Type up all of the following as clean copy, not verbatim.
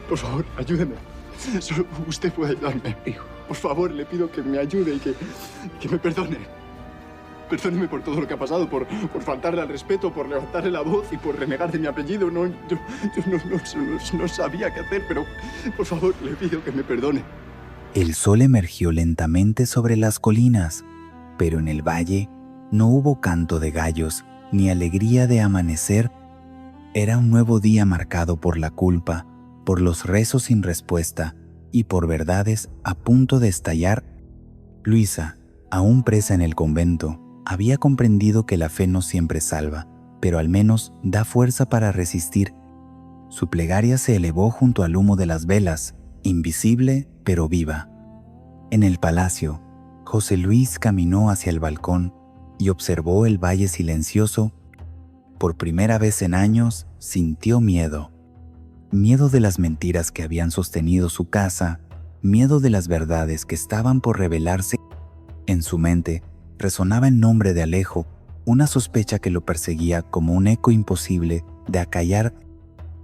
Por favor, ayúdeme. Solo usted puede ayudarme. Hijo. Por favor, le pido que me ayude y que me perdone. Perdóneme por todo lo que ha pasado, por faltarle al respeto, por levantarle la voz y por renegar de mi apellido. Yo no sabía qué hacer, pero por favor, le pido que me perdone. El sol emergió lentamente sobre las colinas, pero en el valle no hubo canto de gallos ni alegría de amanecer. Era un nuevo día marcado por la culpa, por los rezos sin respuesta y por verdades a punto de estallar. Luisa, aún presa en el convento, había comprendido que la fe no siempre salva, pero al menos da fuerza para resistir. Su plegaria se elevó junto al humo de las velas, invisible pero viva. En el palacio, José Luis caminó hacia el balcón y observó el valle silencioso. Por primera vez en años sintió miedo. Miedo de las mentiras que habían sostenido su casa, miedo de las verdades que estaban por revelarse. En su mente resonaba el nombre de Alejo, una sospecha que lo perseguía como un eco imposible de acallar.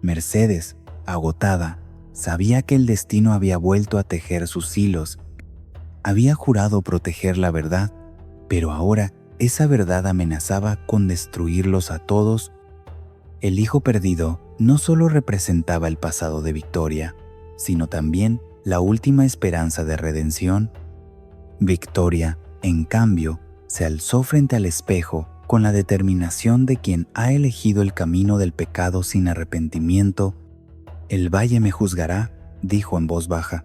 Mercedes, agotada, sabía que el destino había vuelto a tejer sus hilos. Había jurado proteger la verdad, pero ahora esa verdad amenazaba con destruirlos a todos. El hijo perdido no solo representaba el pasado de Victoria, sino también la última esperanza de redención. Victoria, en cambio, se alzó frente al espejo con la determinación de quien ha elegido el camino del pecado sin arrepentimiento. «El valle me juzgará», dijo en voz baja,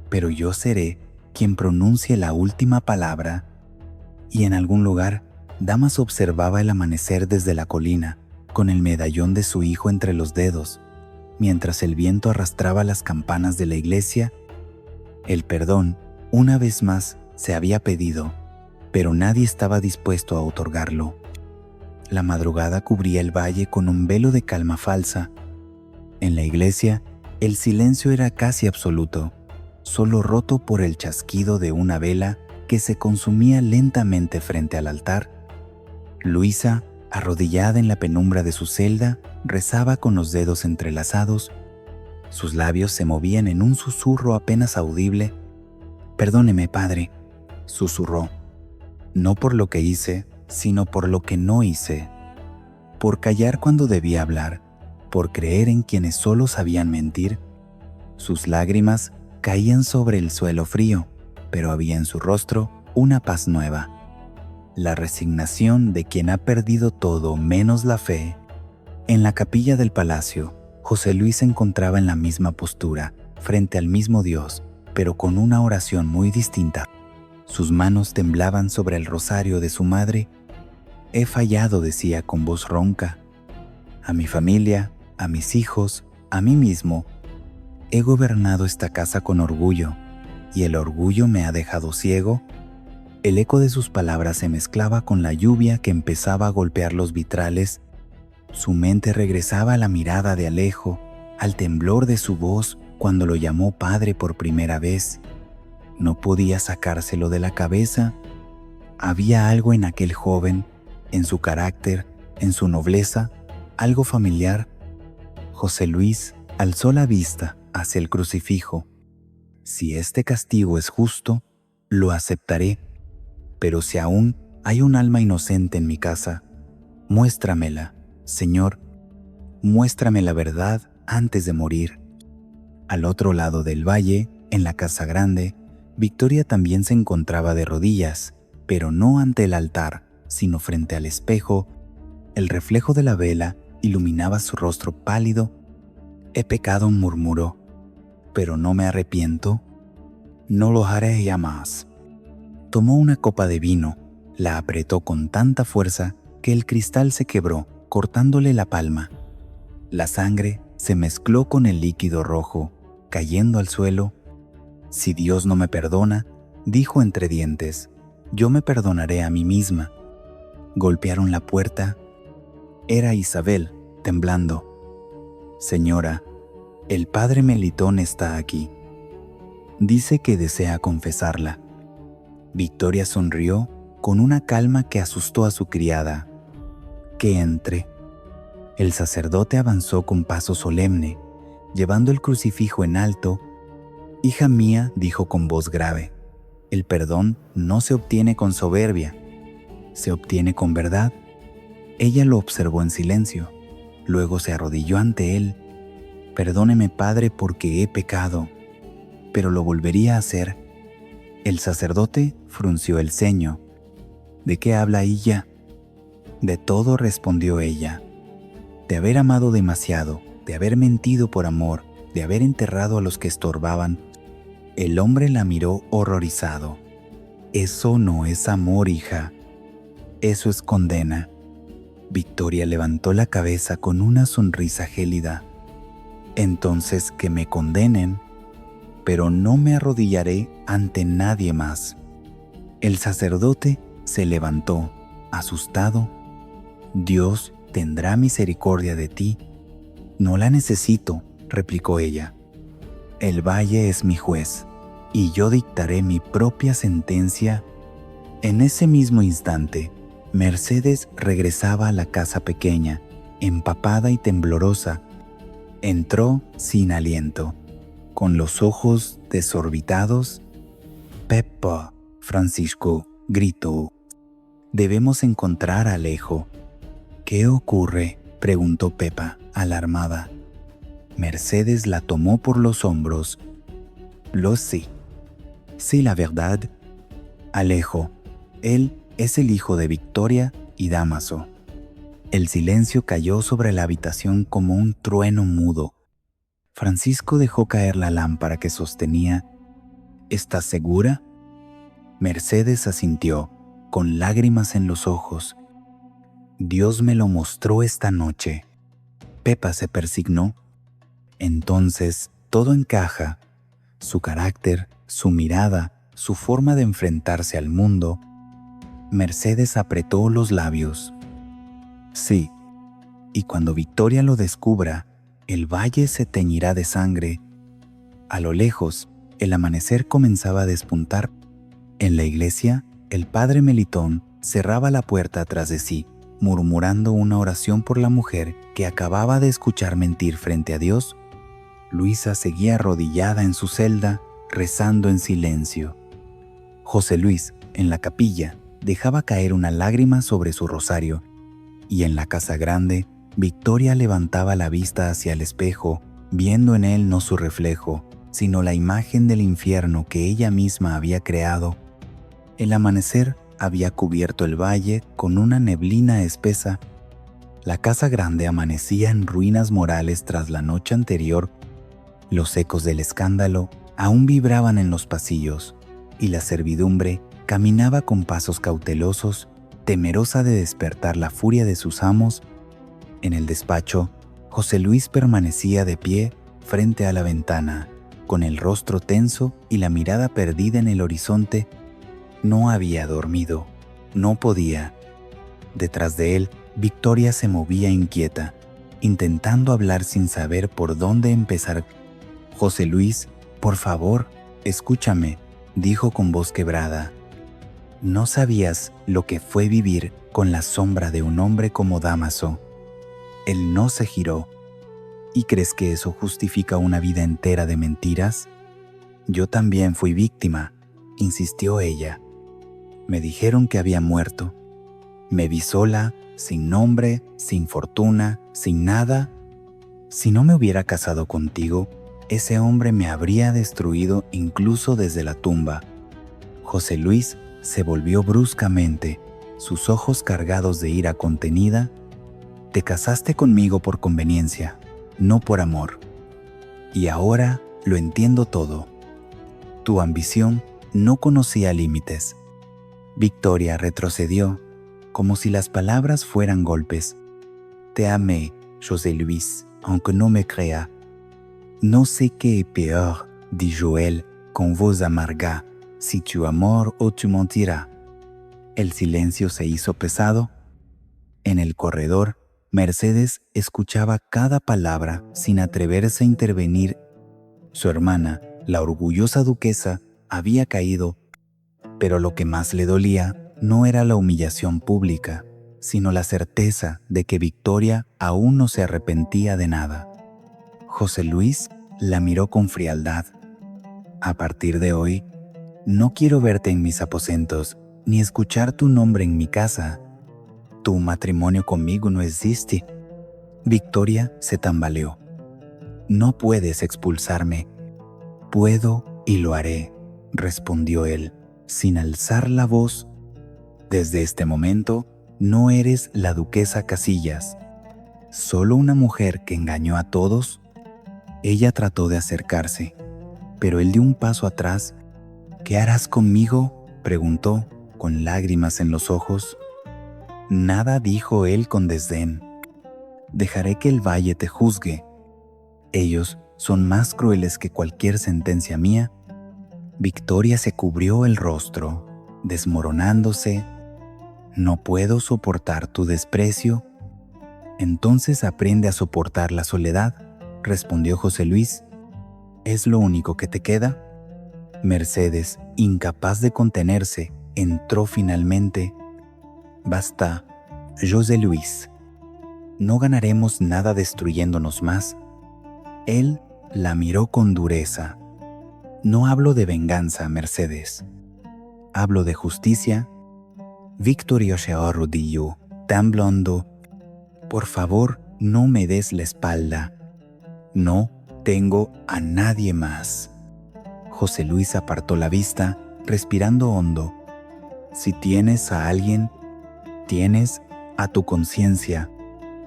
«pero yo seré quien pronuncie la última palabra». Y en algún lugar, Damas observaba el amanecer desde la colina, con el medallón de su hijo entre los dedos, mientras el viento arrastraba las campanas de la iglesia. El perdón, una vez más, se había pedido, pero nadie estaba dispuesto a otorgarlo. La madrugada cubría el valle con un velo de calma falsa. En la iglesia, el silencio era casi absoluto, solo roto por el chasquido de una vela que se consumía lentamente frente al altar. Luisa, arrodillada en la penumbra de su celda, rezaba con los dedos entrelazados. Sus labios se movían en un susurro apenas audible. «Perdóneme, padre», susurró, «no por lo que hice, sino por lo que no hice, por callar cuando debía hablar, por creer en quienes solo sabían mentir». Sus lágrimas caían sobre el suelo frío, pero había en su rostro una paz nueva, la resignación de quien ha perdido todo menos la fe. En la capilla del palacio, José Luis se encontraba en la misma postura, frente al mismo Dios, pero con una oración muy distinta. Sus manos temblaban sobre el rosario de su madre. «He fallado», decía con voz ronca, «a mi familia, a mis hijos, a mí mismo. He gobernado esta casa con orgullo, y el orgullo me ha dejado ciego». El eco de sus palabras se mezclaba con la lluvia que empezaba a golpear los vitrales. Su mente regresaba a la mirada de Alejo, al temblor de su voz cuando lo llamó padre por primera vez. No podía sacárselo de la cabeza. Había algo en aquel joven, en su carácter, en su nobleza, algo familiar. José Luis alzó la vista hacia el crucifijo. «Si este castigo es justo, lo aceptaré. Pero si aún hay un alma inocente en mi casa, muéstramela, Señor, muéstrame la verdad antes de morir». Al otro lado del valle, en la casa grande, Victoria también se encontraba de rodillas, pero no ante el altar, sino frente al espejo. El reflejo de la vela iluminaba su rostro pálido. «He pecado», murmuró, «pero no me arrepiento. No lo haré ya más». Tomó una copa de vino, la apretó con tanta fuerza que el cristal se quebró, cortándole la palma. La sangre se mezcló con el líquido rojo, cayendo al suelo. «Si Dios no me perdona», dijo entre dientes, «yo me perdonaré a mí misma». Golpearon la puerta. Era Isabel, temblando. «Señora, el padre Melitón está aquí. Dice que desea confesarla». Victoria sonrió con una calma que asustó a su criada. «Que entre». El sacerdote avanzó con paso solemne, llevando el crucifijo en alto, «Hija mía», dijo con voz grave, «el perdón no se obtiene con soberbia, se obtiene con verdad». Ella lo observó en silencio, luego se arrodilló ante él. «Perdóneme, Padre, porque he pecado, pero lo volvería a hacer». El sacerdote frunció el ceño. «¿De qué habla ella?» «De todo», respondió ella. «De haber amado demasiado, de haber mentido por amor, de haber enterrado a los que estorbaban». El hombre la miró horrorizado. «Eso no es amor, hija. Eso es condena». Victoria levantó la cabeza con una sonrisa gélida. «Entonces que me condenen, pero no me arrodillaré ante nadie más». El sacerdote se levantó, asustado. «Dios tendrá misericordia de ti». «No la necesito», replicó ella. «El valle es mi juez, y yo dictaré mi propia sentencia». En ese mismo instante, Mercedes regresaba a la casa pequeña, empapada y temblorosa. Entró sin aliento, con los ojos desorbitados. «Pepa», Francisco gritó. «Debemos encontrar a Alejo». «¿Qué ocurre?», preguntó Pepa, alarmada. Mercedes la tomó por los hombros. «Lo sé. Sí, la verdad. Alejo, él es el hijo de Victoria y Dámaso». El silencio cayó sobre la habitación como un trueno mudo. Francisco dejó caer la lámpara que sostenía. «¿Estás segura?». Mercedes asintió, con lágrimas en los ojos. «Dios me lo mostró esta noche». Pepa se persignó. «Entonces todo encaja. Su carácter, su mirada, su forma de enfrentarse al mundo». Mercedes apretó los labios. «Sí, y cuando Victoria lo descubra, el valle se teñirá de sangre». A lo lejos, el amanecer comenzaba a despuntar. En la iglesia, el padre Melitón cerraba la puerta tras de sí, murmurando una oración por la mujer que acababa de escuchar mentir frente a Dios. Luisa seguía arrodillada en su celda, rezando en silencio. José Luis, en la capilla, dejaba caer una lágrima sobre su rosario, y en la casa grande, Victoria levantaba la vista hacia el espejo, viendo en él no su reflejo, sino la imagen del infierno que ella misma había creado. El amanecer había cubierto el valle con una neblina espesa. La casa grande amanecía en ruinas morales tras la noche anterior. Los ecos del escándalo aún vibraban en los pasillos, y la servidumbre caminaba con pasos cautelosos, temerosa de despertar la furia de sus amos. En el despacho, José Luis permanecía de pie frente a la ventana, con el rostro tenso y la mirada perdida en el horizonte. No había dormido, no podía. Detrás de él, Victoria se movía inquieta, intentando hablar sin saber por dónde empezar. «José Luis, por favor, escúchame», dijo con voz quebrada. «No sabías lo que fue vivir con la sombra de un hombre como Dámaso». Él no se giró. «¿Y crees que eso justifica una vida entera de mentiras?». «Yo también fui víctima», insistió ella. «Me dijeron que había muerto. Me vi sola, sin nombre, sin fortuna, sin nada. Si no me hubiera casado contigo, ese hombre me habría destruido incluso desde la tumba». José Luis se volvió bruscamente, sus ojos cargados de ira contenida. «Te casaste conmigo por conveniencia, no por amor. Y ahora lo entiendo todo. Tu ambición no conocía límites». Victoria retrocedió, como si las palabras fueran golpes. «Te amé, José Luis, aunque no me crea. No sé qué es peor», dijo él con voz amarga, «si tu amor o tu mentira». El silencio se hizo pesado. En el corredor, Mercedes escuchaba cada palabra sin atreverse a intervenir. Su hermana, la orgullosa duquesa, había caído, pero lo que más le dolía no era la humillación pública, sino la certeza de que Victoria aún no se arrepentía de nada. José Luis la miró con frialdad. A partir de hoy, no quiero verte en mis aposentos, ni escuchar tu nombre en mi casa. Tu matrimonio conmigo no existe. Victoria se tambaleó. No puedes expulsarme. Puedo y lo haré, respondió él, sin alzar la voz. Desde este momento, no eres la duquesa Casillas. ¿Solo una mujer que engañó a todos? Ella trató de acercarse, pero él dio un paso atrás. ¿Qué harás conmigo?, preguntó, con lágrimas en los ojos. Nada, dijo él con desdén. Dejaré que el valle te juzgue. Ellos son más crueles que cualquier sentencia mía. Victoria se cubrió el rostro, desmoronándose. No puedo soportar tu desprecio. Entonces aprende a soportar la soledad, respondió José Luis. ¿Es lo único que te queda? Mercedes, incapaz de contenerse, entró finalmente. Basta, José Luis. No ganaremos nada destruyéndonos más. Él la miró con dureza. No hablo de venganza, Mercedes. Hablo de justicia. Victoria se arrodilló, temblando. Por favor, no me des la espalda. No tengo a nadie más. José Luis apartó la vista, respirando hondo. Si tienes a alguien, tienes a tu conciencia.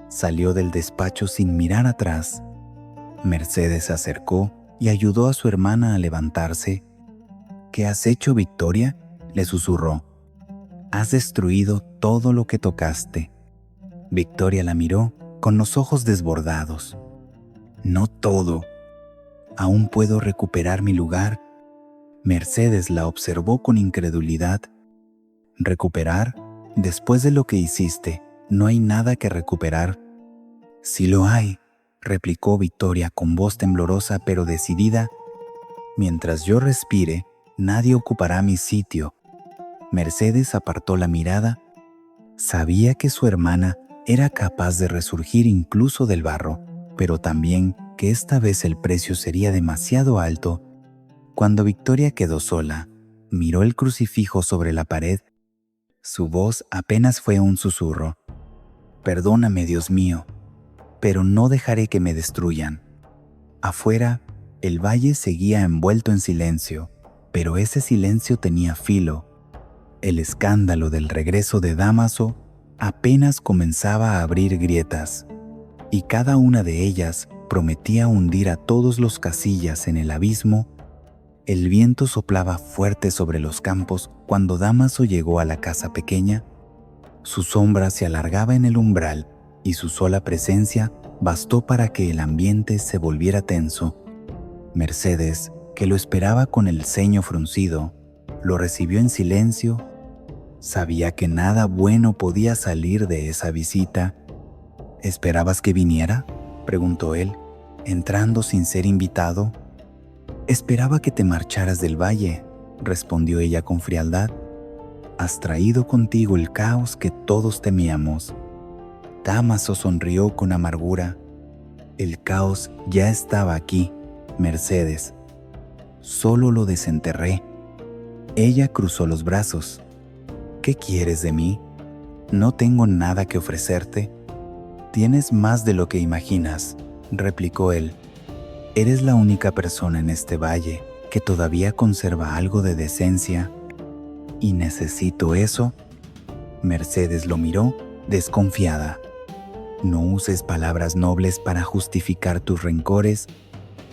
Salió del despacho sin mirar atrás. Mercedes se acercó y ayudó a su hermana a levantarse. ¿Qué has hecho, Victoria?, le susurró. Has destruido todo lo que tocaste. Victoria la miró con los ojos desbordados. No todo. Aún puedo recuperar mi lugar. Mercedes la observó con incredulidad. ¿Recuperar? Después de lo que hiciste, no hay nada que recuperar. Sí lo hay, replicó Victoria con voz temblorosa pero decidida. Mientras yo respire, nadie ocupará mi sitio. Mercedes apartó la mirada. Sabía que su hermana era capaz de resurgir incluso del barro, pero también que esta vez el precio sería demasiado alto. Cuando Victoria quedó sola, miró el crucifijo sobre la pared. Su voz apenas fue un susurro. Perdóname, Dios mío, pero no dejaré que me destruyan. Afuera, el valle seguía envuelto en silencio, pero ese silencio tenía filo. El escándalo del regreso de Dámaso apenas comenzaba a abrir grietas, y cada una de ellas prometía hundir a todos los Casillas en el abismo. El viento soplaba fuerte sobre los campos cuando Dámaso llegó a la casa pequeña. Su sombra se alargaba en el umbral y su sola presencia bastó para que el ambiente se volviera tenso. Mercedes, que lo esperaba con el ceño fruncido, lo recibió en silencio. Sabía que nada bueno podía salir de esa visita. ¿Esperabas que viniera?, preguntó él, entrando sin ser invitado. Esperaba que te marcharas del valle, respondió ella con frialdad. Has traído contigo el caos que todos temíamos. Dámaso sonrió con amargura. El caos ya estaba aquí, Mercedes. Solo lo desenterré. Ella cruzó los brazos. ¿Qué quieres de mí? No tengo nada que ofrecerte. Tienes más de lo que imaginas, replicó él. Eres la única persona en este valle que todavía conserva algo de decencia. ¿Y necesito eso? Mercedes lo miró, desconfiada. No uses palabras nobles para justificar tus rencores.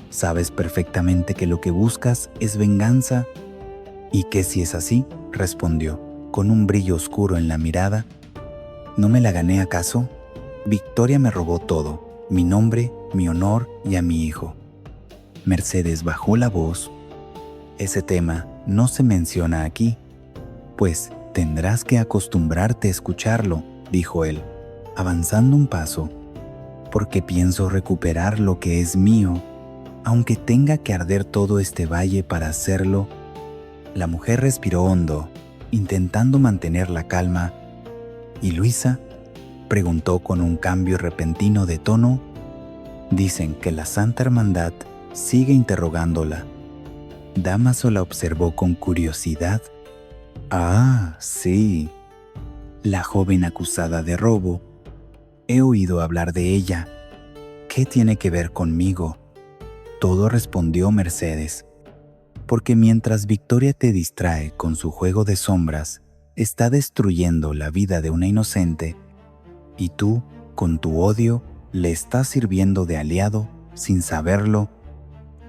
Sabes perfectamente que lo que buscas es venganza. ¿Y qué si es así?, respondió, con un brillo oscuro en la mirada. ¿No me la gané acaso? Victoria me robó todo, mi nombre, mi honor y a mi hijo. Mercedes bajó la voz. Ese tema no se menciona aquí. Pues tendrás que acostumbrarte a escucharlo, dijo él, avanzando un paso, porque pienso recuperar lo que es mío, aunque tenga que arder todo este valle para hacerlo. La mujer respiró hondo, intentando mantener la calma. ¿Y Luisa?, preguntó con un cambio repentino de tono. Dicen que la Santa Hermandad sigue interrogándola. Dámaso la observó con curiosidad. Ah, sí, la joven acusada de robo. He oído hablar de ella. ¿Qué tiene que ver conmigo? Todo, respondió Mercedes. Porque mientras Victoria te distrae con su juego de sombras, está destruyendo la vida de una inocente, y tú, con tu odio, le estás sirviendo de aliado sin saberlo.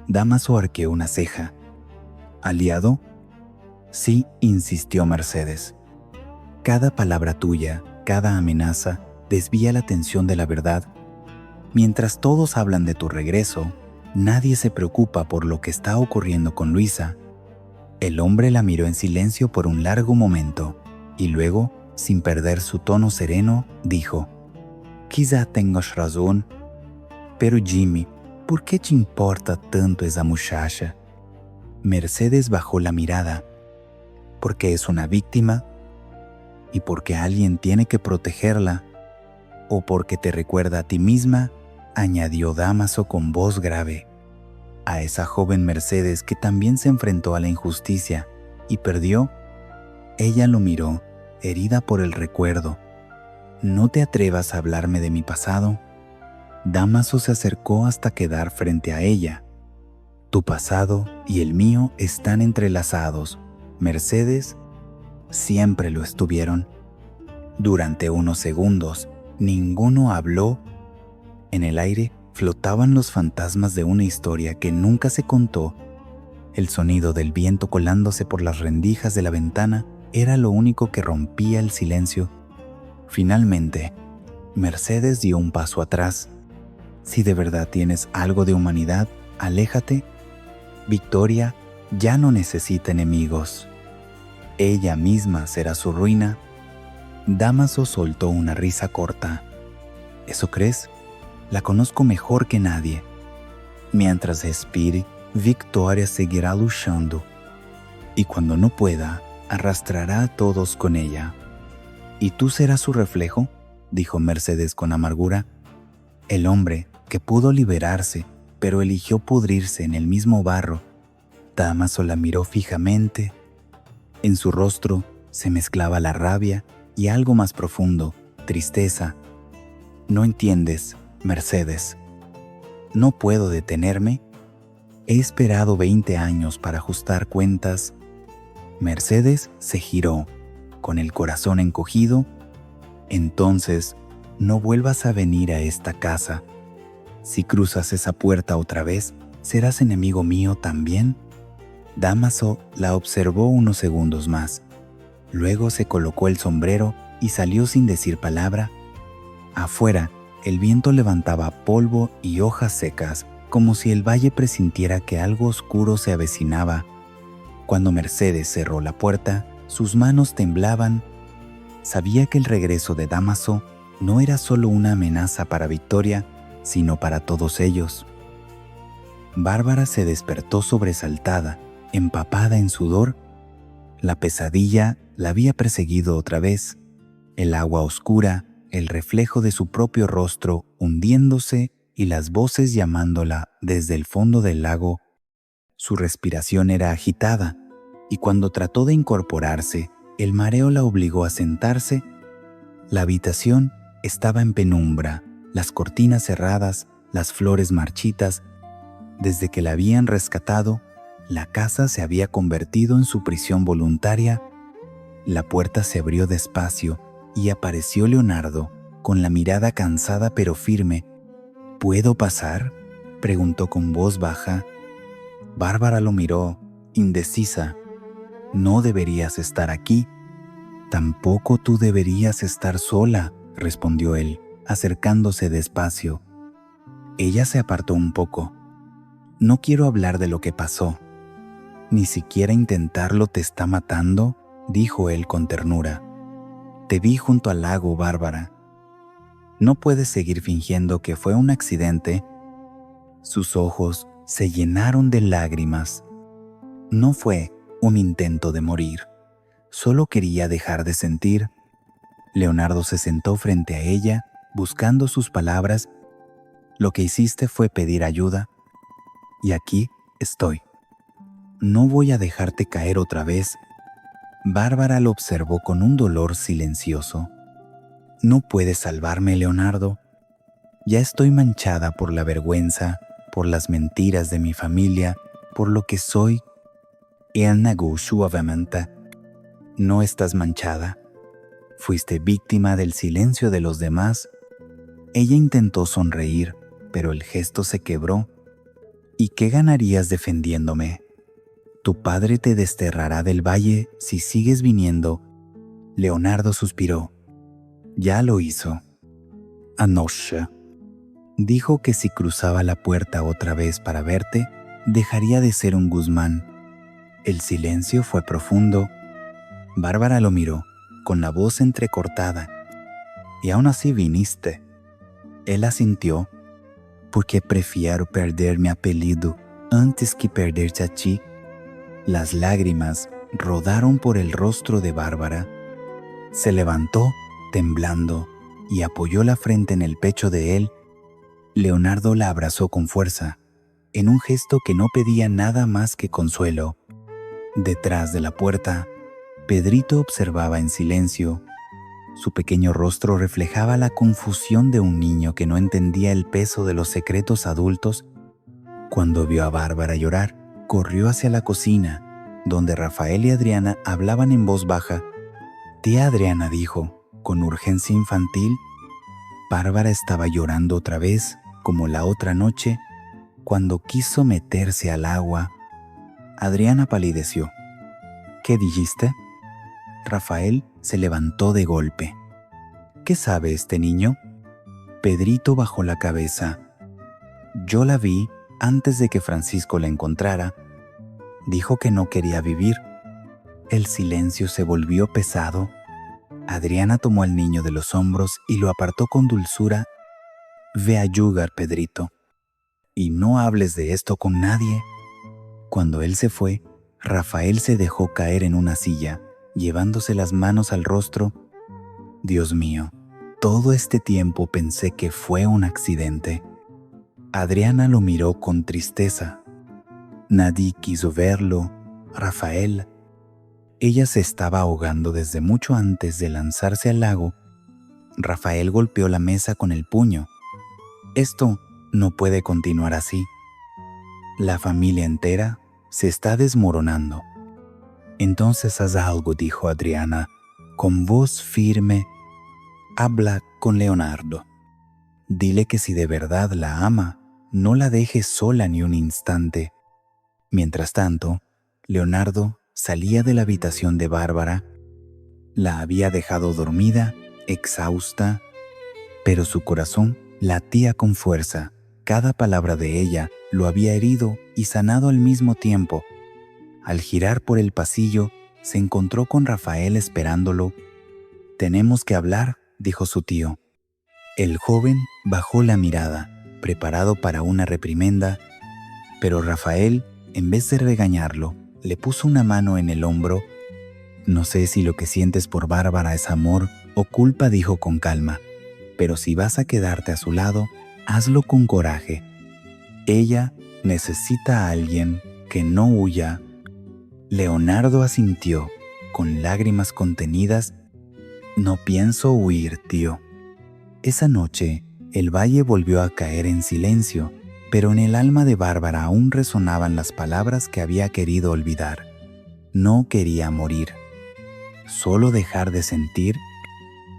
Dámaso arqueó una ceja. ¿Aliado? Sí, insistió Mercedes. Cada palabra tuya, cada amenaza, desvía la atención de la verdad. Mientras todos hablan de tu regreso, nadie se preocupa por lo que está ocurriendo con Luisa. El hombre la miró en silencio por un largo momento, y luego, sin perder su tono sereno, dijo: Quizá tengas razón, pero Jimmy, ¿por qué te importa tanto esa muchacha? Mercedes bajó la mirada. Porque es una víctima, y porque alguien tiene que protegerla, o porque te recuerda a ti misma, añadió Dámaso con voz grave. A esa joven Mercedes que también se enfrentó a la injusticia y perdió. Ella lo miró, herida por el recuerdo. ¿No te atrevas a hablarme de mi pasado? Dámaso se acercó hasta quedar frente a ella. Tu pasado y el mío están entrelazados, Mercedes. Siempre lo estuvieron. Durante unos segundos, ninguno habló. En el aire flotaban los fantasmas de una historia que nunca se contó. El sonido del viento colándose por las rendijas de la ventana era lo único que rompía el silencio. Finalmente, Mercedes dio un paso atrás. Si de verdad tienes algo de humanidad, aléjate. Victoria ya no necesita enemigos. Ella misma será su ruina. Dámaso soltó una risa corta. ¿Eso crees? La conozco mejor que nadie. Mientras respire, Victoria seguirá luchando. Y cuando no pueda, arrastrará a todos con ella. ¿Y tú serás su reflejo?, dijo Mercedes con amargura. El hombre que pudo liberarse, pero eligió pudrirse en el mismo barro. Dámaso la miró fijamente. En su rostro se mezclaba la rabia y algo más profundo, tristeza. No entiendes, Mercedes. ¿No puedo detenerme? He esperado 20 años para ajustar cuentas. Mercedes se giró, con el corazón encogido. Entonces, no vuelvas a venir a esta casa. Si cruzas esa puerta otra vez, ¿serás enemigo mío también? Dámaso la observó unos segundos más. Luego se colocó el sombrero y salió sin decir palabra. Afuera, el viento levantaba polvo y hojas secas, como si el valle presintiera que algo oscuro se avecinaba. Cuando Mercedes cerró la puerta, sus manos temblaban. Sabía que el regreso de Dámaso no era solo una amenaza para Victoria, sino para todos ellos. Bárbara se despertó sobresaltada, empapada en sudor. La pesadilla la había perseguido otra vez. El agua oscura, el reflejo de su propio rostro hundiéndose y las voces llamándola desde el fondo del lago. Su respiración era agitada, y cuando trató de incorporarse, el mareo la obligó a sentarse. La habitación estaba en penumbra, las cortinas cerradas, las flores marchitas. Desde que la habían rescatado, la casa se había convertido en su prisión voluntaria. La puerta se abrió despacio y apareció Leonardo, con la mirada cansada pero firme. ¿Puedo pasar?, preguntó con voz baja. Bárbara lo miró, indecisa. No deberías estar aquí. Tampoco tú deberías estar sola, respondió él, acercándose despacio. Ella se apartó un poco. No quiero hablar de lo que pasó. Ni siquiera intentarlo te está matando, dijo él con ternura. Te vi junto al lago, Bárbara. No puedes seguir fingiendo que fue un accidente. Sus ojos se llenaron de lágrimas. No fue un intento de morir. Solo quería dejar de sentir. Leonardo se sentó frente a ella, buscando sus palabras. Lo que hiciste fue pedir ayuda y aquí estoy. No voy a dejarte caer otra vez. Bárbara lo observó con un dolor silencioso. No puedes salvarme, Leonardo. Ya estoy manchada por la vergüenza, por las mentiras de mi familia, por lo que soy. Él negó suavemente. No estás manchada. Fuiste víctima del silencio de los demás. Ella intentó sonreír, pero el gesto se quebró. ¿Y qué ganarías defendiéndome? Tu padre te desterrará del valle si sigues viniendo. Leonardo suspiró. Ya lo hizo. Anoche. Dijo que si cruzaba la puerta otra vez para verte, dejaría de ser un Guzmán. El silencio fue profundo. Bárbara lo miró, con la voz entrecortada. Y aún así viniste. Él asintió, porque prefiero perder mi apellido antes que perderte a ti. Las lágrimas rodaron por el rostro de Bárbara. Se levantó, temblando, y apoyó la frente en el pecho de él. Leonardo la abrazó con fuerza, en un gesto que no pedía nada más que consuelo. Detrás de la puerta, Pedrito observaba en silencio. Su pequeño rostro reflejaba la confusión de un niño que no entendía el peso de los secretos adultos. Cuando vio a Bárbara llorar, corrió hacia la cocina, donde Rafael y Adriana hablaban en voz baja. Tía Adriana dijo, con urgencia infantil. Bárbara estaba llorando otra vez, como la otra noche, cuando quiso meterse al agua. Adriana palideció. ¿Qué dijiste? Rafael se levantó de golpe. ¿Qué sabe este niño? Pedrito bajó la cabeza. Yo la vi antes de que Francisco la encontrara. Dijo que no quería vivir. El silencio se volvió pesado. Adriana tomó al niño de los hombros y lo apartó con dulzura. Ve a yugar, Pedrito, y no hables de esto con nadie. Cuando él se fue, Rafael se dejó caer en una silla, llevándose las manos al rostro. Dios mío, todo este tiempo pensé que fue un accidente. Adriana lo miró con tristeza. Nadie quiso verlo. Rafael. Ella se estaba ahogando desde mucho antes de lanzarse al lago. Rafael golpeó la mesa con el puño. Esto no puede continuar así. La familia entera se está desmoronando. Entonces haz algo, dijo Adriana, con voz firme. Habla con Leonardo. Dile que si de verdad la ama, no la deje sola ni un instante. Mientras tanto, Leonardo salía de la habitación de Bárbara. La había dejado dormida, exhausta, pero su corazón latía con fuerza. Cada palabra de ella lo había herido y sanado al mismo tiempo. Al girar por el pasillo, se encontró con Rafael esperándolo. «Tenemos que hablar», dijo su tío. El joven bajó la mirada, preparado para una reprimenda, pero Rafael, en vez de regañarlo, le puso una mano en el hombro. «No sé si lo que sientes por Bárbara es amor o culpa», dijo con calma, «pero si vas a quedarte a su lado, hazlo con coraje. Ella necesita a alguien que no huya». Leonardo asintió, con lágrimas contenidas. «No pienso huir, tío». Esa noche, el valle volvió a caer en silencio, pero en el alma de Bárbara aún resonaban las palabras que había querido olvidar. No quería morir, solo dejar de sentir.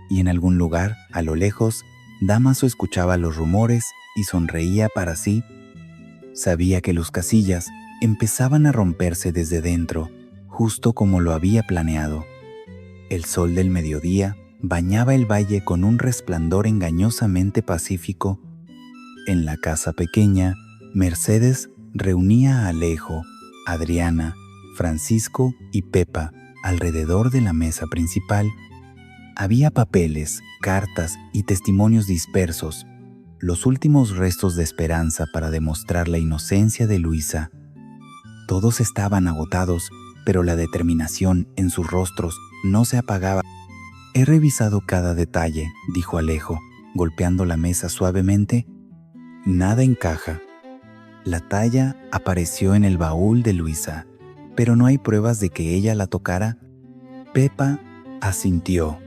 Y en algún lugar, a lo lejos, Dámaso escuchaba los rumores y sonreía para sí. Sabía que los Casillas empezaban a romperse desde dentro, justo como lo había planeado. El sol del mediodía bañaba el valle con un resplandor engañosamente pacífico. En la casa pequeña, Mercedes reunía a Alejo, Adriana, Francisco y Pepa alrededor de la mesa principal. Había papeles, cartas y testimonios dispersos, los últimos restos de esperanza para demostrar la inocencia de Luisa. Todos estaban agotados, pero la determinación en sus rostros no se apagaba. «He revisado cada detalle», dijo Alejo, golpeando la mesa suavemente. Nada encaja. La talla apareció en el baúl de Luisa, pero no hay pruebas de que ella la tocara. Pepa asintió.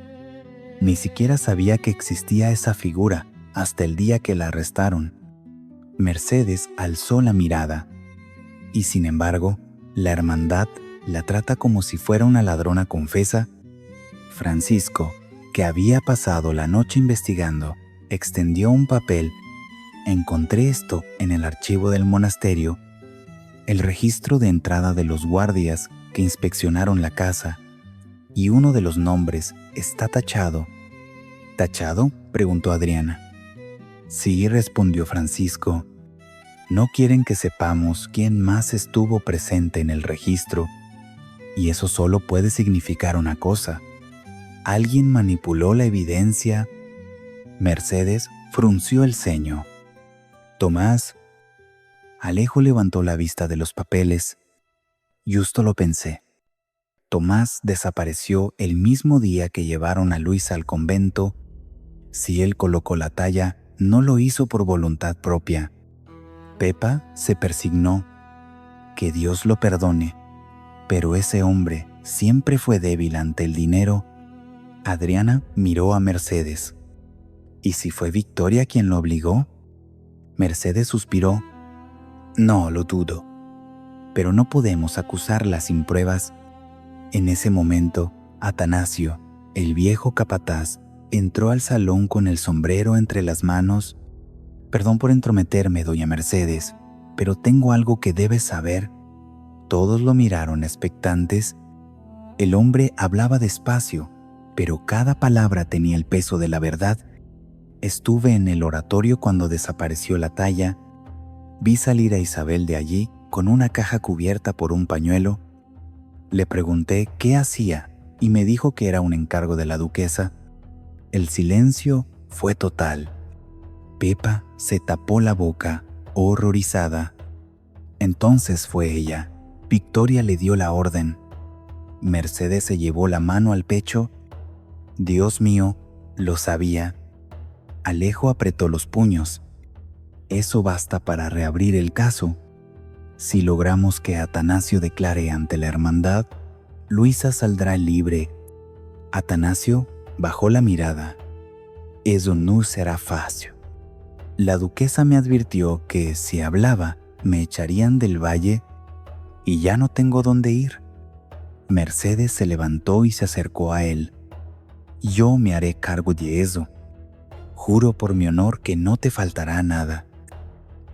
Ni siquiera sabía que existía esa figura hasta el día que la arrestaron. Mercedes alzó la mirada y, sin embargo, la hermandad la trata como si fuera una ladrona confesa. Francisco, que había pasado la noche investigando, extendió un papel. Encontré esto en el archivo del monasterio, el registro de entrada de los guardias que inspeccionaron la casa, y uno de los nombres está tachado. ¿Tachado?, preguntó Adriana. Sí, respondió Francisco. No quieren que sepamos quién más estuvo presente en el registro, y eso solo puede significar una cosa. Alguien manipuló la evidencia. Mercedes frunció el ceño. Tomás. Alejo levantó la vista de los papeles. Justo lo pensé. Tomás desapareció el mismo día que llevaron a Luisa al convento. Si él colocó la talla, no lo hizo por voluntad propia. Pepa se persignó. Que Dios lo perdone. Pero ese hombre siempre fue débil ante el dinero. Adriana miró a Mercedes. ¿Y si fue Victoria quien lo obligó? Mercedes suspiró. No, lo dudo. Pero no podemos acusarla sin pruebas. En ese momento, Atanasio, el viejo capataz, entró al salón con el sombrero entre las manos. Perdón por entrometerme, doña Mercedes, pero tengo algo que debes saber. Todos lo miraron expectantes. El hombre hablaba despacio, pero cada palabra tenía el peso de la verdad. Estuve en el oratorio cuando desapareció la talla. Vi salir a Isabel de allí con una caja cubierta por un pañuelo. Le pregunté qué hacía y me dijo que era un encargo de la duquesa. El silencio fue total. Pepa se tapó la boca, horrorizada. Entonces fue ella. Victoria le dio la orden. Mercedes se llevó la mano al pecho. Dios mío, lo sabía. Alejo apretó los puños. Eso basta para reabrir el caso. Si logramos que Atanasio declare ante la hermandad, Luisa saldrá libre. Atanasio bajó la mirada. Eso no será fácil. La duquesa me advirtió que si hablaba me echarían del valle y ya no tengo dónde ir. Mercedes se levantó y se acercó a él. Yo me haré cargo de eso. Juro por mi honor que no te faltará nada.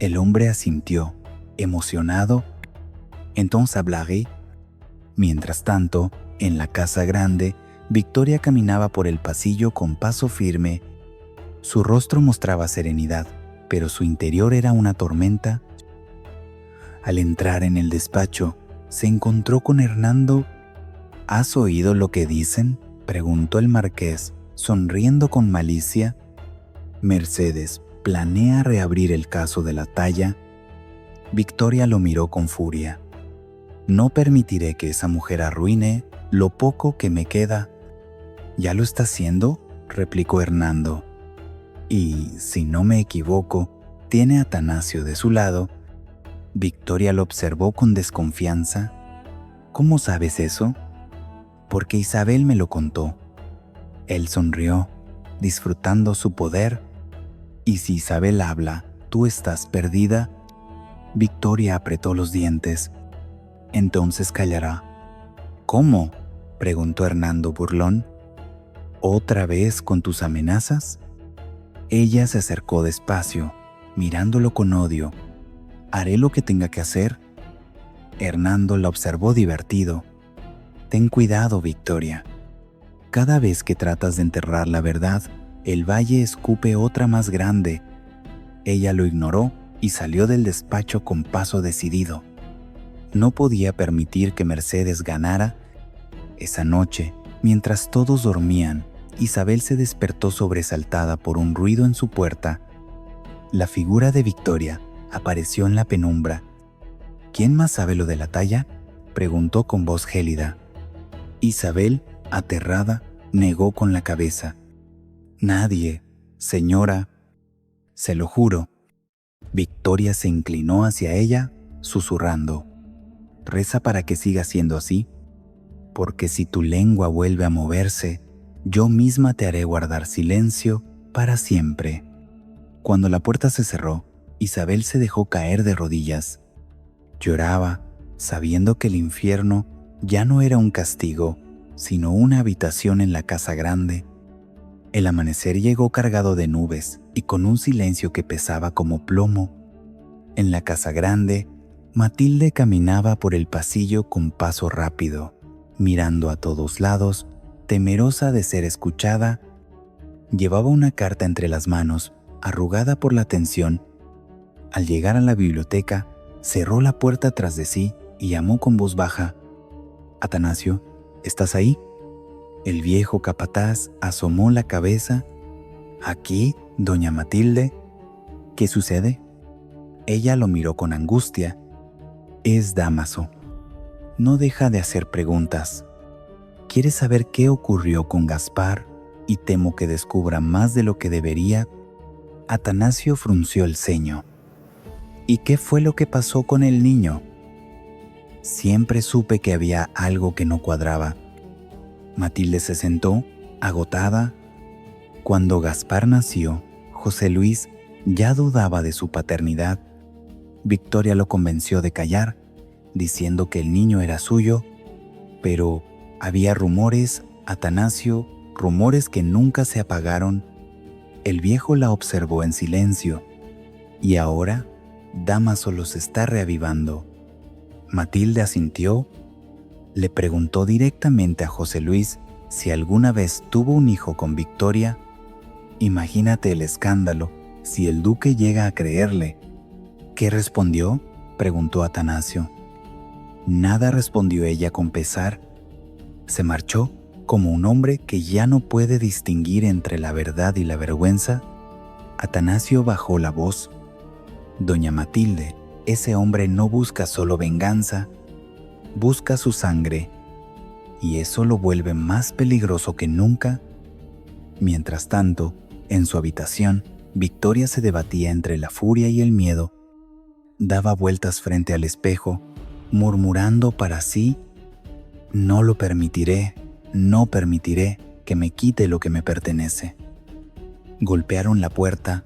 El hombre asintió, emocionado. Entonces hablaré. Mientras tanto, en la casa grande, Victoria caminaba por el pasillo con paso firme. Su rostro mostraba serenidad, pero su interior era una tormenta. Al entrar en el despacho, se encontró con Hernando. ¿Has oído lo que dicen?, preguntó el marqués, sonriendo con malicia. Mercedes planea reabrir el caso de la talla. Victoria lo miró con furia. No permitiré que esa mujer arruine lo poco que me queda. ¿Ya lo está haciendo?, replicó Hernando. Y, si no me equivoco, tiene a Atanasio de su lado. Victoria lo observó con desconfianza. ¿Cómo sabes eso? Porque Isabel me lo contó. Él sonrió, disfrutando su poder. Y si Isabel habla, tú estás perdida. Victoria apretó los dientes. Entonces callará. ¿Cómo?, preguntó Hernando burlón. ¿Otra vez con tus amenazas? Ella se acercó despacio, mirándolo con odio. Haré lo que tenga que hacer. Hernando la observó divertido. Ten cuidado, Victoria. Cada vez que tratas de enterrar la verdad, el valle escupe otra más grande. Ella lo ignoró y salió del despacho con paso decidido. No podía permitir que Mercedes ganara. Esa noche, mientras todos dormían, Isabel se despertó sobresaltada por un ruido en su puerta. La figura de Victoria apareció en la penumbra. ¿Quién más sabe lo de la talla?, preguntó con voz gélida. Isabel, aterrada, negó con la cabeza. Nadie, señora. Se lo juro. Victoria se inclinó hacia ella, susurrando: «Reza para que siga siendo así, porque si tu lengua vuelve a moverse, yo misma te haré guardar silencio para siempre». Cuando la puerta se cerró, Isabel se dejó caer de rodillas. Lloraba, sabiendo que el infierno ya no era un castigo, sino una habitación en la casa grande. El amanecer llegó cargado de nubes y con un silencio que pesaba como plomo. En la casa grande, Matilde caminaba por el pasillo con paso rápido, mirando a todos lados, temerosa de ser escuchada. Llevaba una carta entre las manos, arrugada por la tensión. Al llegar a la biblioteca, cerró la puerta tras de sí y llamó con voz baja: «Atanasio, ¿estás ahí?». El viejo capataz asomó la cabeza. «¿Aquí, doña Matilde? ¿Qué sucede?». Ella lo miró con angustia. «Es Dámaso. No deja de hacer preguntas. Quiere saber qué ocurrió con Gaspar y temo que descubra más de lo que debería». Atanasio frunció el ceño. «¿Y qué fue lo que pasó con el niño?». «Siempre supe que había algo que no cuadraba». Matilde se sentó, agotada. Cuando Gaspar nació, José Luis ya dudaba de su paternidad. Victoria lo convenció de callar, diciendo que el niño era suyo, pero había rumores, Atanasio, rumores que nunca se apagaron. El viejo la observó en silencio, y ahora Dámaso los está reavivando. Matilde asintió. Le preguntó directamente a José Luis si alguna vez tuvo un hijo con Victoria. Imagínate el escándalo si el duque llega a creerle. ¿Qué respondió?, preguntó Atanasio. Nada, respondió ella con pesar. Se marchó como un hombre que ya no puede distinguir entre la verdad y la vergüenza. Atanasio bajó la voz. «Doña Matilde, ese hombre no busca solo venganza, busca su sangre, y eso lo vuelve más peligroso que nunca». Mientras tanto, en su habitación, Victoria se debatía entre la furia y el miedo. Daba vueltas frente al espejo, murmurando para sí: «No lo permitiré, no permitiré que me quite lo que me pertenece». Golpearon la puerta.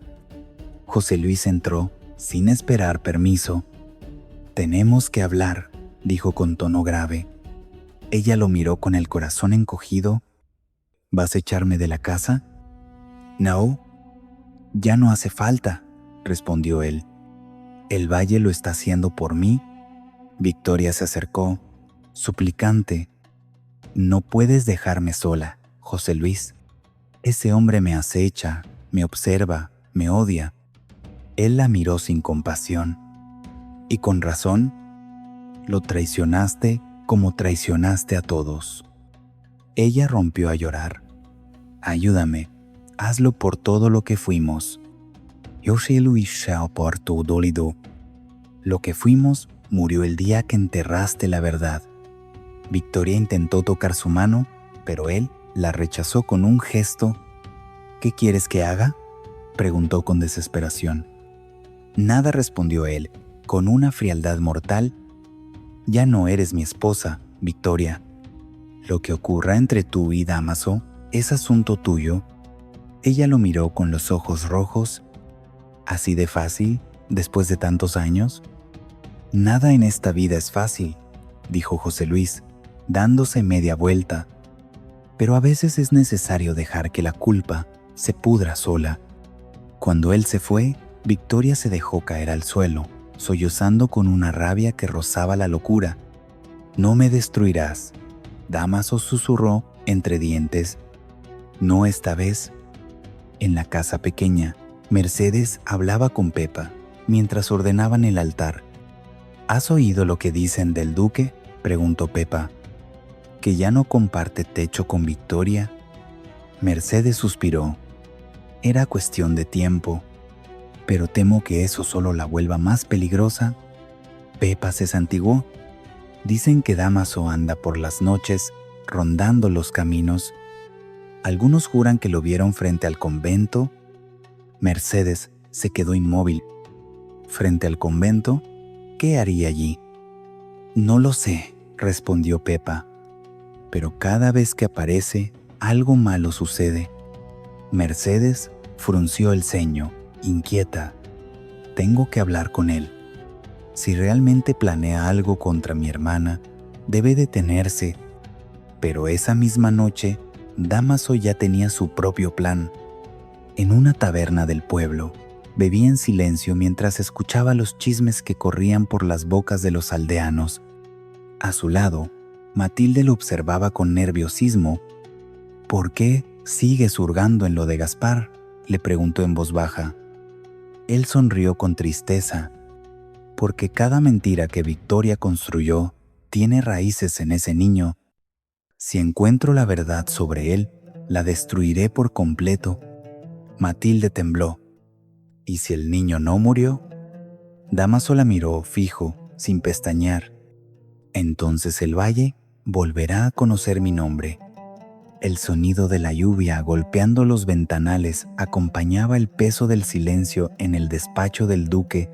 José Luis entró, sin esperar permiso. «Tenemos que hablar», dijo con tono grave. Ella lo miró con el corazón encogido. «¿Vas a echarme de la casa?». «No, ya no hace falta», respondió él. «El valle lo está haciendo por mí». Victoria se acercó, suplicante. «No puedes dejarme sola, José Luis. Ese hombre me acecha, me observa, me odia». Él la miró sin compasión. «Y con razón. Lo traicionaste como traicionaste a todos». Ella rompió a llorar. «Ayúdame, hazlo por todo lo que fuimos». por tu dolido. Lo que fuimos murió el día que enterraste la verdad». Victoria intentó tocar su mano, pero él la rechazó con un gesto. «¿Qué quieres que haga?», preguntó con desesperación. «Nada», respondió él, con una frialdad mortal. «Ya no eres mi esposa, Victoria. Lo que ocurra entre tú y Dámaso es asunto tuyo». Ella lo miró con los ojos rojos. «¿Así de fácil, después de tantos años?». «Nada en esta vida es fácil», dijo José Luis, dándose media vuelta. «Pero a veces es necesario dejar que la culpa se pudra sola». Cuando él se fue, Victoria se dejó caer al suelo, sollozando con una rabia que rozaba la locura. «No me destruirás», Dámaso susurró entre dientes. «No esta vez». En la casa pequeña, Mercedes hablaba con Pepa mientras ordenaban el altar. «¿Has oído lo que dicen del duque?», preguntó Pepa. «¿Que ya no comparte techo con Victoria?». Mercedes suspiró. «Era cuestión de tiempo, pero temo que eso solo la vuelva más peligrosa». Pepa se santiguó. «Dicen que Dámaso anda por las noches rondando los caminos. Algunos juran que lo vieron frente al convento». Mercedes se quedó inmóvil. frente al convento, ¿qué haría allí? No lo sé, respondió Pepa, pero cada vez que aparece, algo malo sucede. Mercedes frunció el ceño, inquieta. Tengo que hablar con él. Si realmente planea algo contra mi hermana, debe detenerse. Pero esa misma noche, Dámaso ya tenía su propio plan. En una taberna del pueblo, bebía en silencio mientras escuchaba los chismes que corrían por las bocas de los aldeanos. A su lado, Matilde lo observaba con nerviosismo. ¿Por qué sigues hurgando en lo de Gaspar?, le preguntó en voz baja. Él sonrió con tristeza, porque cada mentira que Victoria construyó tiene raíces en ese niño. Si encuentro la verdad sobre él, la destruiré por completo. Matilde tembló. ¿Y si el niño no murió? Dámaso la miró fijo, sin pestañear. Entonces el valle volverá a conocer mi nombre. El sonido de la lluvia golpeando los ventanales acompañaba el peso del silencio en el despacho del duque.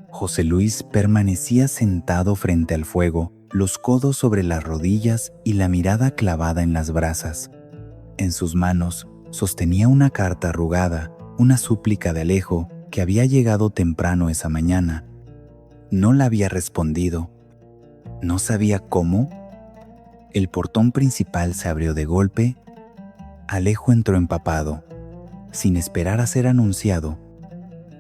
José Luis permanecía sentado frente al fuego, los codos sobre las rodillas y la mirada clavada en las brasas. En sus manos sostenía una carta arrugada, una súplica de Alejo que había llegado temprano esa mañana. No la había respondido. No sabía cómo. El portón principal se abrió de golpe. Alejo entró empapado, sin esperar a ser anunciado.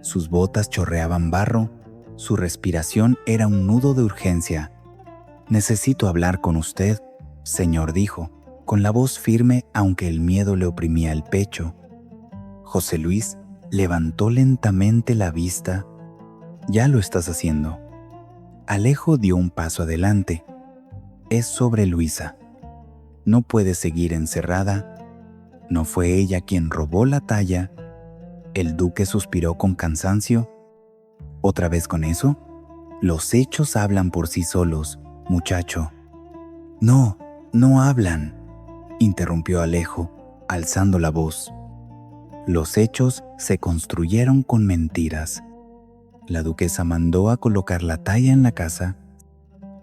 Sus botas chorreaban barro, su respiración era un nudo de urgencia. «Necesito hablar con usted», señor, dijo, con la voz firme aunque el miedo le oprimía el pecho. José Luis levantó lentamente la vista. «Ya lo estás haciendo». Alejo dio un paso adelante. «Es sobre Luisa. No puede seguir encerrada. ¿No fue ella quien robó la talla?» El duque suspiró con cansancio. «¿Otra vez con eso? Los hechos hablan por sí solos, muchacho». «No, no hablan», interrumpió Alejo, alzando la voz. «Los hechos se construyeron con mentiras. La duquesa mandó a colocar la talla en la casa.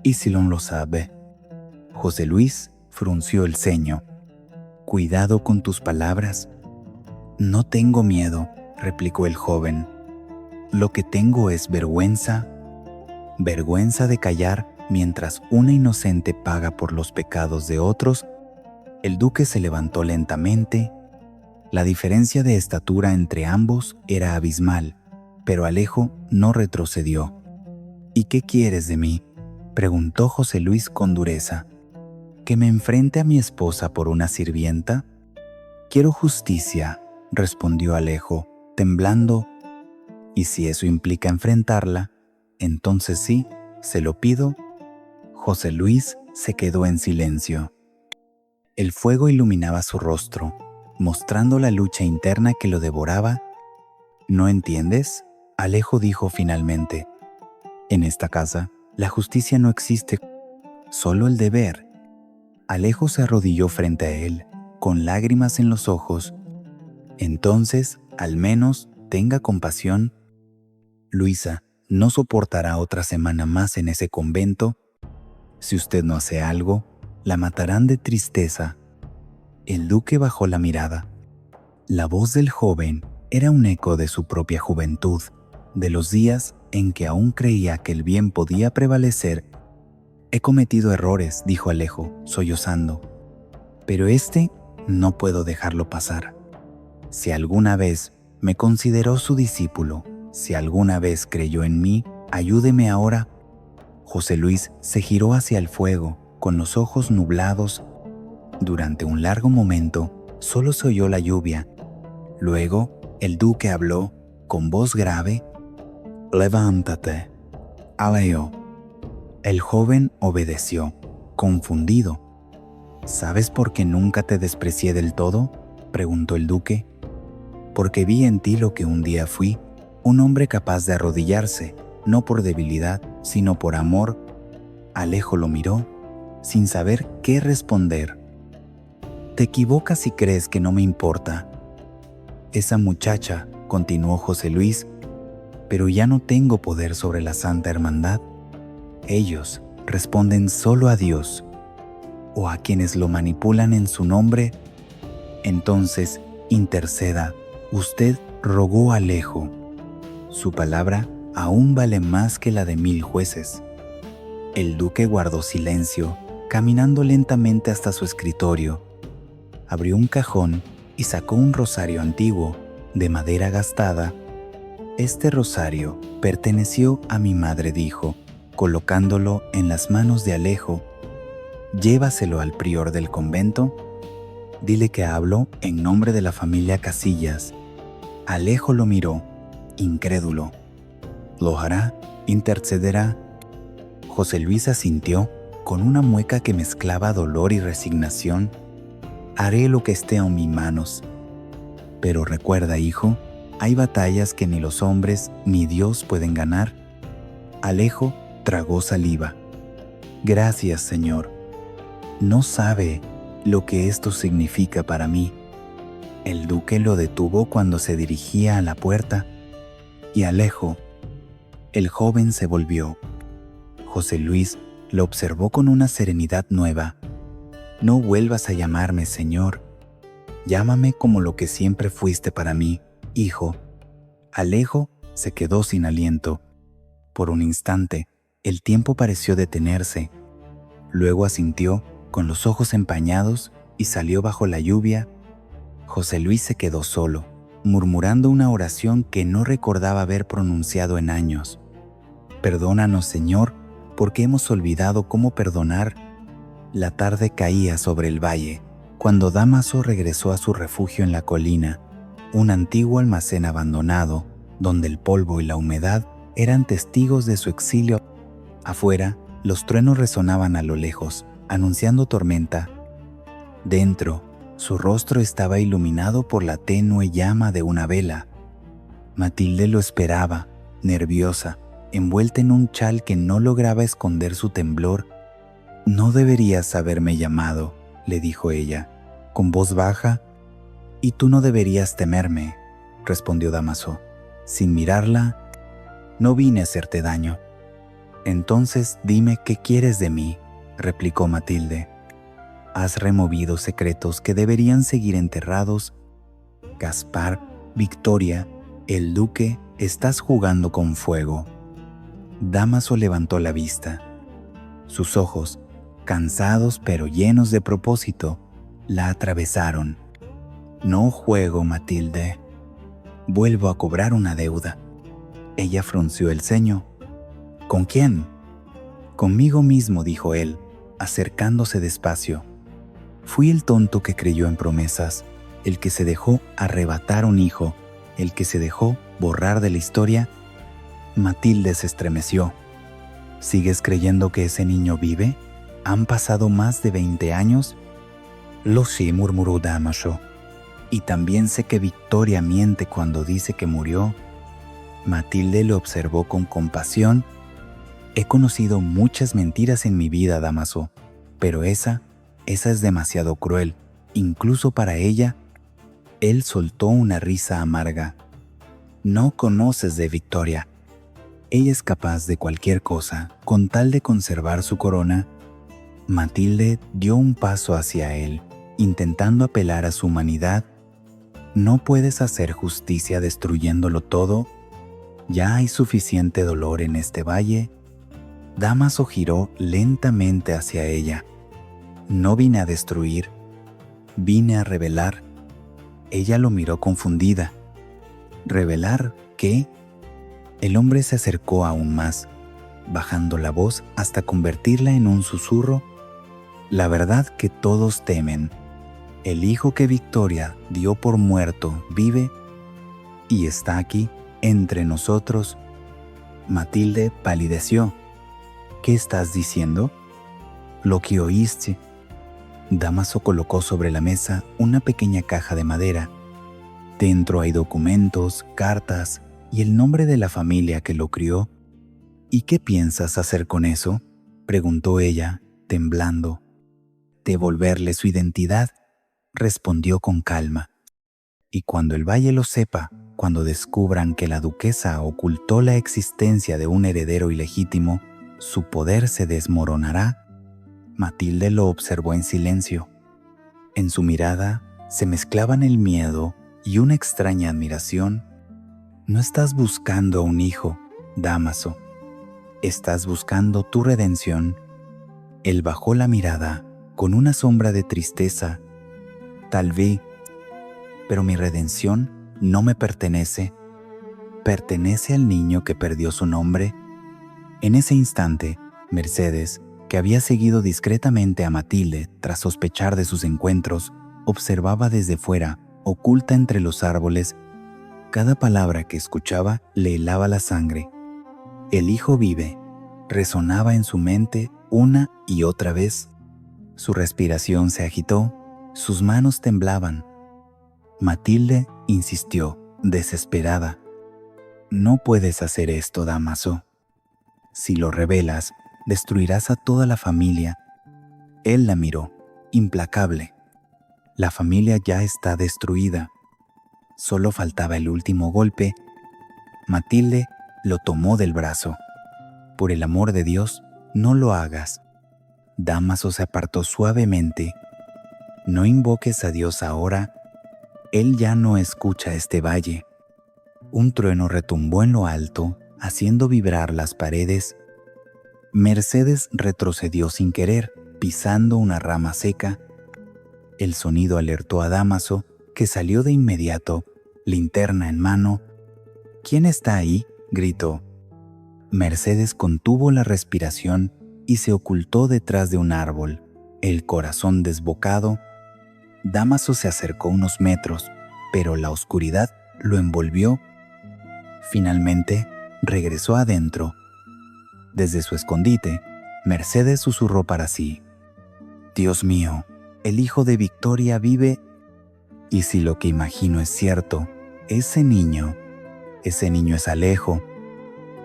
¿Y si lo sabe?» José Luis frunció el ceño. «Cuidado con tus palabras». «No tengo miedo», replicó el joven. «Lo que tengo es vergüenza. Vergüenza de callar mientras una inocente paga por los pecados de otros». El duque se levantó lentamente. La diferencia de estatura entre ambos era abismal, pero Alejo no retrocedió. «¿Y qué quieres de mí?», preguntó José Luis con dureza. «¿Que me enfrente a mi esposa por una sirvienta?» «Quiero justicia», respondió Alejo, temblando. «Y si eso implica enfrentarla, entonces sí, se lo pido». José Luis se quedó en silencio. El fuego iluminaba su rostro, mostrando la lucha interna que lo devoraba. «¿No entiendes?», Alejo dijo finalmente. «En esta casa, la justicia no existe, solo el deber». Alejo se arrodilló frente a él, con lágrimas en los ojos. «Entonces, al menos, tenga compasión. Luisa no soportará otra semana más en ese convento. Si usted no hace algo, la matarán de tristeza». El duque bajó la mirada. La voz del joven era un eco de su propia juventud, de los días en que aún creía que el bien podía prevalecer. «He cometido errores», dijo Alejo, sollozando, «pero no puedo dejarlo pasar. Si alguna vez me consideró su discípulo, si alguna vez creyó en mí, ayúdeme ahora». José Luis se giró hacia el fuego, con los ojos nublados. Durante un largo momento, solo se oyó la lluvia. Luego, el duque habló, con voz grave. «Levántate, Alejo». El joven obedeció, confundido. «¿Sabes por qué nunca te desprecié del todo?», preguntó el duque. «Porque vi en ti lo que un día fui, un hombre capaz de arrodillarse, no por debilidad, sino por amor». Alejo lo miró, sin saber qué responder. «Te equivocas si crees que no me importa». «Esa muchacha», continuó José Luis, pero ya no tengo poder sobre la Santa Hermandad. Ellos responden solo a Dios o a quienes lo manipulan en su nombre. Entonces, interceda. Usted rogó a Alejo. Su palabra aún vale más que la de 1000 jueces. El duque guardó silencio, caminando lentamente hasta su escritorio. Abrió un cajón y sacó un rosario antiguo, de madera gastada. Este rosario perteneció a mi madre, dijo, colocándolo en las manos de Alejo. Llévaselo al prior del convento. Dile que hablo en nombre de la familia Casillas. Alejo lo miró, incrédulo. ¿Lo hará? ¿Intercederá? José Luis asintió con una mueca que mezclaba dolor y resignación. Haré lo que esté en mis manos. Pero recuerda, hijo, hay batallas que ni los hombres ni Dios pueden ganar. Alejo tragó saliva. Gracias, Señor. No sabe lo que esto significa para mí. El duque lo detuvo cuando se dirigía a la puerta. Y Alejo, el joven se volvió. José Luis lo observó con una serenidad nueva. No vuelvas a llamarme Señor. Llámame como lo que siempre fuiste para mí, hijo. Alejo se quedó sin aliento. Por un instante, el tiempo pareció detenerse. Luego asintió, con los ojos empañados, y salió bajo la lluvia. José Luis se quedó solo, murmurando una oración que no recordaba haber pronunciado en años. Perdónanos, Señor, porque hemos olvidado cómo perdonar. La tarde caía sobre el valle, cuando Dámaso regresó a su refugio en la colina, un antiguo almacén abandonado, donde el polvo y la humedad eran testigos de su exilio. Afuera, los truenos resonaban a lo lejos, anunciando tormenta. Dentro, su rostro estaba iluminado por la tenue llama de una vela. Matilde lo esperaba, nerviosa, envuelta en un chal que no lograba esconder su temblor. «No deberías haberme llamado», le dijo ella, con voz baja. «Y tú no deberías temerme», respondió Dámaso. Sin mirarla, «No vine a hacerte daño». «Entonces dime qué quieres de mí», replicó Matilde. «Has removido secretos que deberían seguir enterrados. Gaspar, Victoria, el duque, estás jugando con fuego». Dámaso levantó la vista. Sus ojos, cansados pero llenos de propósito, la atravesaron. «No juego, Matilde. Vuelvo a cobrar una deuda». Ella frunció el ceño. «¿Con quién?» «Conmigo mismo», dijo él, acercándose despacio. «Fui el tonto que creyó en promesas, el que se dejó arrebatar un hijo, el que se dejó borrar de la historia». Matilde se estremeció. «¿Sigues creyendo que ese niño vive? ¿Han pasado más de 20 años?» «Lo sé», murmuró Dámaso. «Y también sé que Victoria miente cuando dice que murió». Matilde lo observó con compasión. «He conocido muchas mentiras en mi vida, Dámaso, pero esa es demasiado cruel, incluso para ella». Él soltó una risa amarga. «No conoces de Victoria. Ella es capaz de cualquier cosa con tal de conservar su corona». Matilde dio un paso hacia él, intentando apelar a su humanidad. «¿No puedes hacer justicia destruyéndolo todo? Ya hay suficiente dolor en este valle». Dámaso giró lentamente hacia ella. «No vine a destruir, vine a revelar». Ella lo miró confundida. «¿Revelar qué?». El hombre se acercó aún más, bajando la voz hasta convertirla en un susurro. «La verdad que todos temen. El hijo que Victoria dio por muerto vive y está aquí entre nosotros». Matilde palideció. «¿Qué estás diciendo?». «Lo que oíste». Dámaso colocó sobre la mesa una pequeña caja de madera. Dentro hay documentos, cartas y el nombre de la familia que lo crió. «¿Y qué piensas hacer con eso?», preguntó ella, temblando. «Devolverle su identidad», respondió con calma. «Y cuando el valle lo sepa, cuando descubran que la duquesa ocultó la existencia de un heredero ilegítimo, su poder se desmoronará. Matilde lo observó en silencio. En su mirada se mezclaban el miedo y una extraña admiración. No estás buscando un hijo, Dámaso. Estás buscando tu redención. Él bajó la mirada con una sombra de tristeza. Tal vez, pero mi redención no me pertenece. ¿Pertenece al niño que perdió su nombre? En ese instante, Mercedes, que había seguido discretamente a Matilde tras sospechar de sus encuentros, observaba desde fuera, oculta entre los árboles. Cada palabra que escuchaba le helaba la sangre. El hijo vive, resonaba en su mente una y otra vez. Su respiración se agitó, sus manos temblaban. Matilde insistió, desesperada. No puedes hacer esto, Dámaso. Si lo revelas, destruirás a toda la familia. Él la miró, implacable. La familia ya está destruida. Solo faltaba el último golpe. Matilde lo tomó del brazo. Por el amor de Dios, no lo hagas. Dámaso se apartó suavemente. No invoques a Dios ahora. Él ya no escucha este valle. Un trueno retumbó en lo alto, haciendo vibrar las paredes. Mercedes retrocedió sin querer, pisando una rama seca. El sonido alertó a Dámaso, que salió de inmediato, linterna en mano. ¿Quién está ahí?, gritó. Mercedes contuvo la respiración y se ocultó detrás de un árbol, el corazón desbocado. Dámaso se acercó unos metros, pero la oscuridad lo envolvió. Finalmente, regresó adentro. Desde su escondite, Mercedes susurró para sí: Dios mío, el hijo de Victoria vive. Y si lo que imagino es cierto, ese niño es Alejo.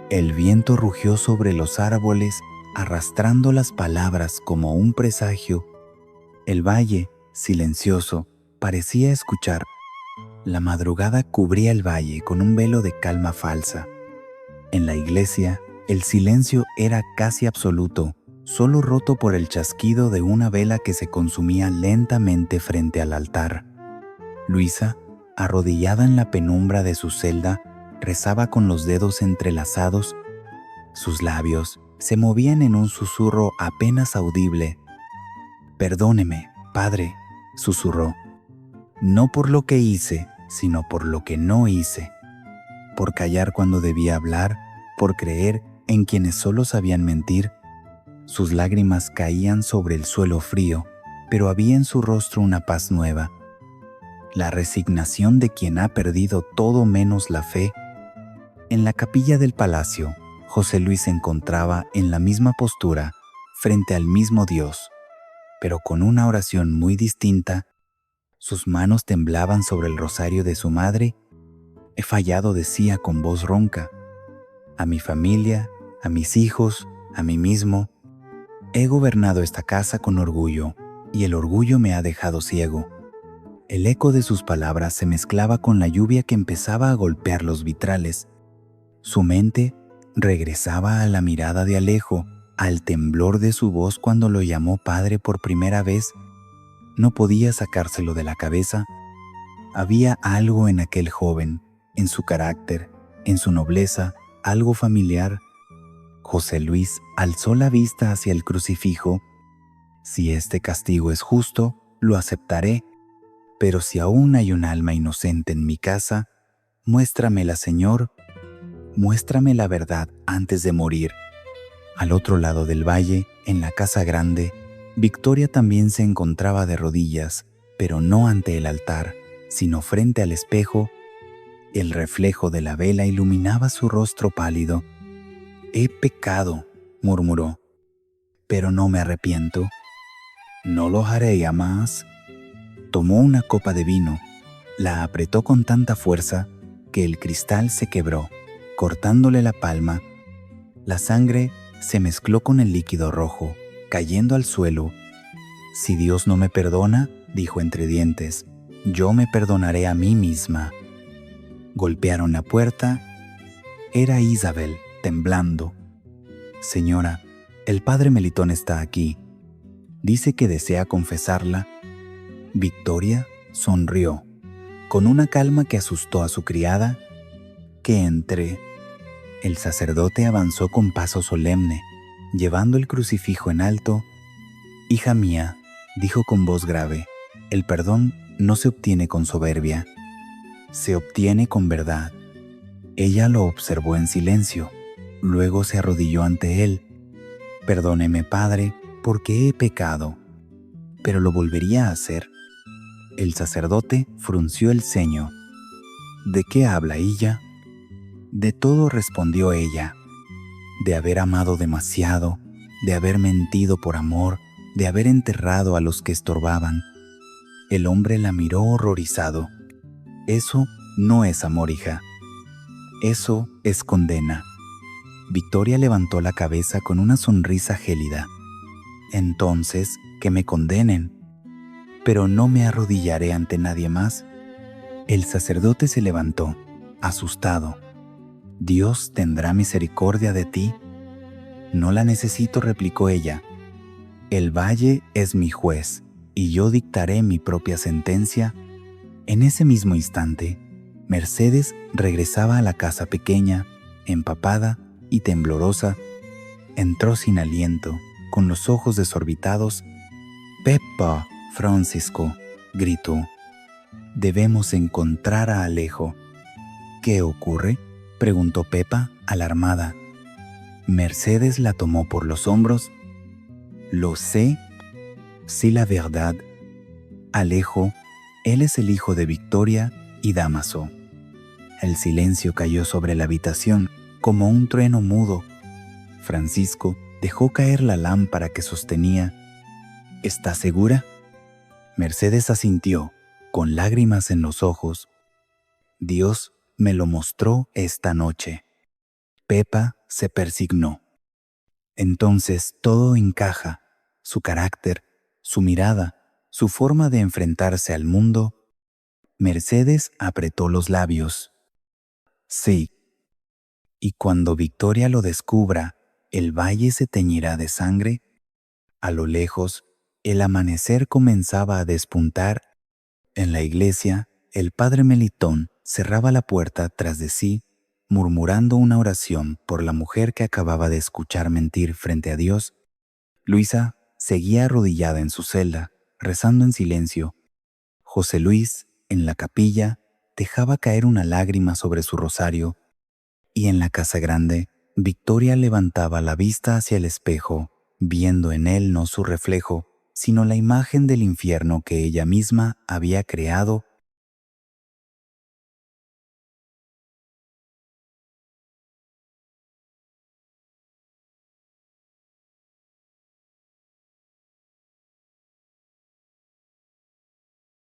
El viento rugió sobre los árboles, arrastrando las palabras como un presagio. El valle, silencioso, parecía escuchar. La madrugada cubría el valle con un velo de calma falsa. En la iglesia, el silencio era casi absoluto, solo roto por el chasquido de una vela que se consumía lentamente frente al altar. Luisa, arrodillada en la penumbra de su celda, rezaba con los dedos entrelazados. Sus labios se movían en un susurro apenas audible. «Perdóneme, padre», susurró. «No por lo que hice, sino por lo que no hice. Por callar cuando debía hablar, por creer en quienes solo sabían mentir». Sus lágrimas caían sobre el suelo frío, pero había en su rostro una paz nueva. La resignación de quien ha perdido todo menos la fe. En la capilla del palacio, José Luis se encontraba en la misma postura, frente al mismo Dios, pero con una oración muy distinta. Sus manos temblaban sobre el rosario de su madre. «He fallado», decía con voz ronca. «A mi familia, a mis hijos, a mí mismo. He gobernado esta casa con orgullo, y el orgullo me ha dejado ciego». El eco de sus palabras se mezclaba con la lluvia que empezaba a golpear los vitrales. Su mente regresaba a la mirada de Alejo, al temblor de su voz cuando lo llamó padre por primera vez. No podía sacárselo de la cabeza. Había algo en aquel joven, en su carácter, en su nobleza, algo familiar. José Luis alzó la vista hacia el crucifijo. «Si este castigo es justo, lo aceptaré. Pero si aún hay un alma inocente en mi casa, muéstramela, Señor. Muéstrame la verdad antes de morir». Al otro lado del valle, en la casa grande, Victoria también se encontraba de rodillas, pero no ante el altar, sino frente al espejo. El reflejo de la vela iluminaba su rostro pálido. «He pecado», murmuró, «pero no me arrepiento. No lo haré jamás». Tomó una copa de vino, la apretó con tanta fuerza que el cristal se quebró, cortándole la palma. La sangre se mezcló con el líquido rojo, cayendo al suelo. «Si Dios no me perdona», dijo entre dientes, «yo me perdonaré a mí misma». Golpearon la puerta. Era Isabel, temblando. «Señora, el padre Melitón está aquí. Dice que desea confesarla». Victoria sonrió, con una calma que asustó a su criada. «Que entre». El sacerdote avanzó con paso solemne, llevando el crucifijo en alto. «Hija mía», dijo con voz grave, «el perdón no se obtiene con soberbia, se obtiene con verdad». Ella lo observó en silencio, luego se arrodilló ante él. «Perdóneme, padre, porque he pecado, pero lo volvería a hacer». El sacerdote frunció el ceño. «¿De qué habla ella?». «De todo», respondió ella. «De haber amado demasiado, de haber mentido por amor, de haber enterrado a los que estorbaban». El hombre la miró horrorizado. «Eso no es amor, hija. Eso es condena». Victoria levantó la cabeza con una sonrisa gélida. «Entonces, que me condenen, pero no me arrodillaré ante nadie más». El sacerdote se levantó, asustado. «Dios tendrá misericordia de ti». «No la necesito», replicó ella. «El valle es mi juez, y yo dictaré mi propia sentencia». En ese mismo instante, Mercedes regresaba a la casa pequeña, empapada y temblorosa. Entró sin aliento, con los ojos desorbitados. «Pepa, Francisco», gritó. «Debemos encontrar a Alejo». «¿Qué ocurre?», preguntó Pepa, alarmada. Mercedes la tomó por los hombros. «Lo sé, sí, la verdad. Alejo, él es el hijo de Victoria y Dámaso». El silencio cayó sobre la habitación como un trueno mudo. Francisco dejó caer la lámpara que sostenía. «¿Estás segura?». Mercedes asintió, con lágrimas en los ojos. «Dios me lo mostró esta noche». Pepa se persignó. «Entonces todo encaja, su carácter, su mirada, su forma de enfrentarse al mundo». Mercedes apretó los labios. «Sí. Y cuando Victoria lo descubra, el valle se teñirá de sangre». A lo lejos, el amanecer comenzaba a despuntar. En la iglesia, el padre Melitón cerraba la puerta tras de sí, murmurando una oración por la mujer que acababa de escuchar mentir frente a Dios. Luisa seguía arrodillada en su celda, rezando en silencio. José Luis, en la capilla, dejaba caer una lágrima sobre su rosario. Y en la casa grande, Victoria levantaba la vista hacia el espejo, viendo en él no su reflejo, sino la imagen del infierno que ella misma había creado